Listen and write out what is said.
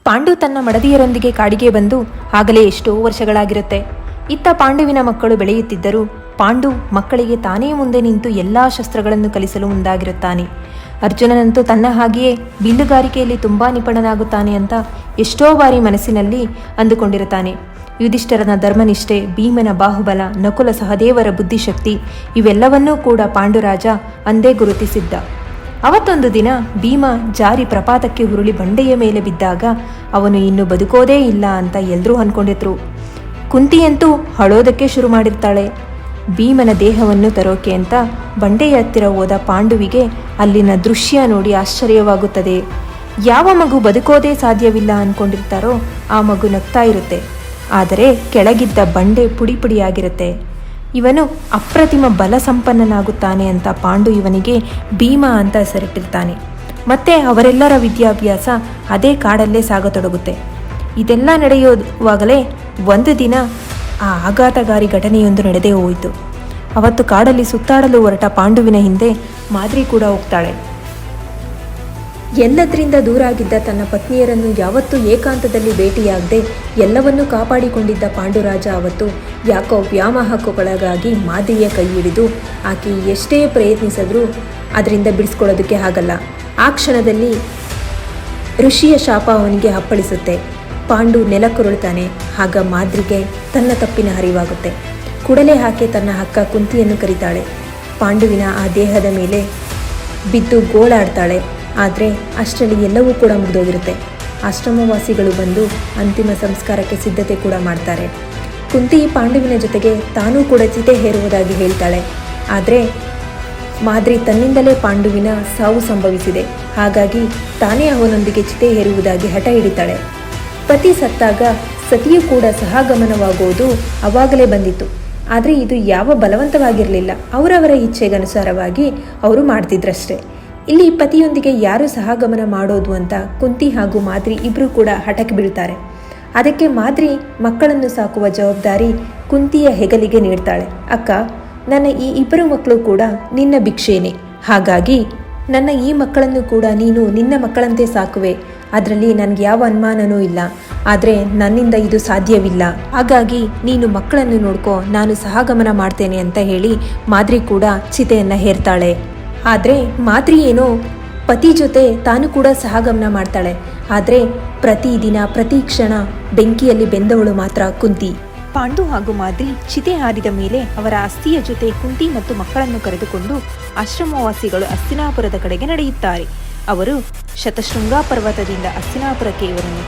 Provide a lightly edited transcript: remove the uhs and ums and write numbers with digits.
ಪಾಂಡು ತನ್ನ ಮಡದಿಯರೊಂದಿಗೆ ಕಾಡಿಗೆ ಬಂದು ಆಗಲೇ ಎಷ್ಟೋ ವರ್ಷಗಳಾಗಿರುತ್ತೆ. ಇತ್ತ ಪಾಂಡುವಿನ ಮಕ್ಕಳು ಬೆಳೆಯುತ್ತಿದ್ದರೂ ಪಾಂಡು ಮಕ್ಕಳಿಗೆ ತಾನೇ ಮುಂದೆ ನಿಂತು ಎಲ್ಲಾ ಶಸ್ತ್ರಗಳನ್ನು ಕಲಿಸಲು ಮುಂದಾಗಿರುತ್ತಾನೆ. ಅರ್ಜುನನಂತೂ ತನ್ನ ಹಾಗೆಯೇ ಬಿಲ್ಲುಗಾರಿಕೆಯಲ್ಲಿ ತುಂಬಾ ನಿಪುಣನಾಗುತ್ತಾನೆ ಅಂತ ಎಷ್ಟೋ ಬಾರಿ ಮನಸ್ಸಿನಲ್ಲಿ ಅಂದುಕೊಂಡಿರುತ್ತಾನೆ. ಯುಧಿಷ್ಠರನ ಧರ್ಮನಿಷ್ಠೆ, ಭೀಮನ ಬಾಹುಬಲ, ನಕುಲ ಸಹದೇವರ ಬುದ್ಧಿಶಕ್ತಿ ಇವೆಲ್ಲವನ್ನೂ ಕೂಡ ಪಾಂಡುರಾಜ ಅಂದೇ ಗುರುತಿಸಿದ್ದ. ಅವತ್ತೊಂದು ದಿನ ಭೀಮ ಜಾರಿ ಪ್ರಪಾತಕ್ಕೆ ಉರುಳಿ ಬಂಡೆಯ ಮೇಲೆ ಬಿದ್ದಾಗ ಅವನು ಇನ್ನು ಬದುಕೋದೇ ಇಲ್ಲ ಅಂತ ಎಲ್ಲರೂ ಅಂದ್ಕೊಂಡಿದ್ರು. ಕುಂತಿಯಂತೂ ಅಳೋದಕ್ಕೆ ಶುರು ಮಾಡಿರ್ತಾಳೆ. ಭೀಮನ ದೇಹವನ್ನು ತರೋಕೆ ಅಂತ ಬಂಡೆಯ ಹತ್ತಿರ ಹೋದ ಪಾಂಡುವಿಗೆ ಅಲ್ಲಿನ ದೃಶ್ಯ ನೋಡಿ ಆಶ್ಚರ್ಯವಾಗುತ್ತದೆ. ಯಾವ ಮಗು ಬದುಕೋದೇ ಸಾಧ್ಯವಿಲ್ಲ ಅಂದ್ಕೊಂಡಿರ್ತಾರೋ ಆ ಮಗು ನಗ್ತಾ ಇರುತ್ತೆ. ಆದರೆ ಕೆಳಗಿದ್ದ ಬಂಡೆ ಪುಡಿ ಪುಡಿಯಾಗಿರುತ್ತೆ. ಇವನು ಅಪ್ರತಿಮ ಬಲ ಸಂಪನ್ನನಾಗುತ್ತಾನೆ ಅಂತ ಪಾಂಡು ಇವನಿಗೆ ಭೀಮ ಅಂತ ಹೆಸರಿಟ್ಟಿರ್ತಾನೆ. ಮತ್ತೆ ಅವರೆಲ್ಲರ ವಿದ್ಯಾಭ್ಯಾಸ ಅದೇ ಕಾಡಲ್ಲೇ ಸಾಗತೊಡಗುತ್ತೆ. ಇದೆಲ್ಲ ನಡೆಯುವಾಗಲೇ ಒಂದು ದಿನ ಆ ಆಘಾತಕಾರಿ ಘಟನೆಯೊಂದು ನಡೆದೇ ಹೋಯಿತು. ಅವತ್ತು ಕಾಡಲ್ಲಿ ಸುತ್ತಾಡಲು ಹೊರಟ ಪಾಂಡುವಿನ ಹಿಂದೆ ಮಾದ್ರಿ ಕೂಡ ಹೋಗ್ತಾಳೆ. ಎಲ್ಲದರಿಂದ ದೂರಾಗಿದ್ದ ತನ್ನ ಪತ್ನಿಯರನ್ನು ಯಾವತ್ತೂ ಏಕಾಂತದಲ್ಲಿ ಭೇಟಿಯಾಗದೆ ಎಲ್ಲವನ್ನೂ ಕಾಪಾಡಿಕೊಂಡಿದ್ದ ಪಾಂಡುರಾಜ ಅವತ್ತು ಯಾಕೋ ವ್ಯಾಮೋಹಕ್ಕೊಳಗಾಗಿ ಮಾದ್ರಿಯ ಕೈ ಹಿಡಿದು ಆಕೆ ಎಷ್ಟೇ ಪ್ರಯತ್ನಿಸಿದ್ರೂ ಅದರಿಂದ ಬಿಡಿಸ್ಕೊಳ್ಳೋದಕ್ಕೆ ಆಗಲ್ಲ. ಆ ಕ್ಷಣದಲ್ಲಿ ಋಷಿಯ ಶಾಪ ಅವನಿಗೆ ಅಪ್ಪಳಿಸುತ್ತೆ. ಪಾಂಡು ನೆಲಕ್ಕುರುಳ್ತಾನೆ. ಆಗ ಮಾದ್ರಿಗೆ ತನ್ನ ತಪ್ಪಿನ ಅರಿವಾಗುತ್ತೆ. ಕೂಡಲೇ ಆಕೆ ತನ್ನ ಅಕ್ಕ ಕುಂತಿಯನ್ನು ಕರೀತಾಳೆ. ಪಾಂಡುವಿನ ಆ ದೇಹದ ಮೇಲೆ ಬಿದ್ದು ಗೋಳಾಡ್ತಾಳೆ. ಆದರೆ ಅಷ್ಟರಲ್ಲಿ ಎಲ್ಲವೂ ಕೂಡ ಮುಗಿದೋಗಿರುತ್ತೆ. ಆಶ್ರಮವಾಸಿಗಳು ಬಂದು ಅಂತಿಮ ಸಂಸ್ಕಾರಕ್ಕೆ ಸಿದ್ಧತೆ ಕೂಡ ಮಾಡ್ತಾರೆ. ಕುಂತಿ ಪಾಂಡುವಿನ ಜೊತೆಗೆ ತಾನೂ ಕೂಡ ಚಿತೆ ಹೇರುವುದಾಗಿ ಹೇಳ್ತಾಳೆ. ಆದರೆ ಮಾದ್ರಿ ತನ್ನಿಂದಲೇ ಪಾಂಡುವಿನ ಸಾವು ಸಂಭವಿಸಿದೆ, ಹಾಗಾಗಿ ತಾನೇ ಅವನೊಂದಿಗೆ ಚಿತೆ ಹೇರುವುದಾಗಿ ಹಠ ಹಿಡಿತಾಳೆ. ಪತಿ ಸತ್ತಾಗ ಸತಿಯೂ ಕೂಡ ಸಹಗಮನವಾಗುವುದು ಅವಾಗಲೇ ಬಂದಿತ್ತು. ಆದರೆ ಇದು ಯಾವ ಬಲವಂತವಾಗಿರಲಿಲ್ಲ, ಅವರವರ ಇಚ್ಛೆಗನುಸಾರವಾಗಿ ಅವರು ಮಾಡ್ತಿದ್ರಷ್ಟೇ. ಇಲ್ಲಿ ಪತಿಯೊಂದಿಗೆ ಯಾರು ಸಹಗಮನ ಮಾಡೋದು ಅಂತ ಕುಂತಿ ಹಾಗೂ ಮಾದ್ರಿ ಇಬ್ಬರೂ ಕೂಡ ಹಠಕ್ಕೆ ಬೀಳ್ತಾರೆ. ಅದಕ್ಕೆ ಮಾದ್ರಿ ಮಕ್ಕಳನ್ನು ಸಾಕುವ ಜವಾಬ್ದಾರಿ ಕುಂತಿಯ ಹೆಗಲಿಗೆ ನೀಡ್ತಾಳೆ. ಅಕ್ಕ, ನನ್ನ ಈ ಇಬ್ಬರು ಮಕ್ಕಳು ಕೂಡ ನಿನ್ನ ಭಿಕ್ಷೇನೆ, ಹಾಗಾಗಿ ನನ್ನ ಈ ಮಕ್ಕಳನ್ನು ಕೂಡ ನೀನು ನಿನ್ನ ಮಕ್ಕಳಂತೆ ಸಾಕುವೆ, ಅದರಲ್ಲಿ ನನಗೆ ಯಾವ ಅನುಮಾನನೂ ಇಲ್ಲ. ಆದರೆ ನನ್ನಿಂದ ಇದು ಸಾಧ್ಯವಿಲ್ಲ, ಹಾಗಾಗಿ ನೀನು ಮಕ್ಕಳನ್ನು ನೋಡ್ಕೋ, ನಾನು ಸಹಗಮನ ಮಾಡ್ತೇನೆ ಅಂತ ಹೇಳಿ ಮಾದ್ರಿ ಕೂಡ ಚಿತೆಯನ್ನು ಹೇರ್ತಾಳೆ. ಆದರೆ ಮಾದ್ರಿ ಏನೋ ಪತಿ ಜೊತೆ ತಾನು ಕೂಡ ಸಹಗಮನ ಮಾಡ್ತಾಳೆ. ಆದರೆ ಪ್ರತಿದಿನ ಪ್ರತಿ ಕ್ಷಣ ಬೆಂಕಿಯಲ್ಲಿ ಬೆಂದವಳು ಮಾತ್ರ ಕುಂತಿ. ಪಾಂಡು ಹಾಗೂ ಮಾದ್ರಿ ಚಿತೆ ಹಾರಿದ ಮೇಲೆ ಅವರ ಅಸ್ಥಿಯ ಜೊತೆ ಕುಂತಿ ಮತ್ತು ಮಕ್ಕಳನ್ನು ಕರೆದುಕೊಂಡು ಆಶ್ರಮವಾಸಿಗಳು ಹಸ್ತಿನಾಪುರದ ಕಡೆಗೆ ನಡೆಯುತ್ತಾರೆ. ಅವರು ಶತಶೃಂಗ ಪರ್ವತದಿಂದ ಹಸ್ತಿನಾಪುರಕ್ಕೆ ಇವರನ್ನು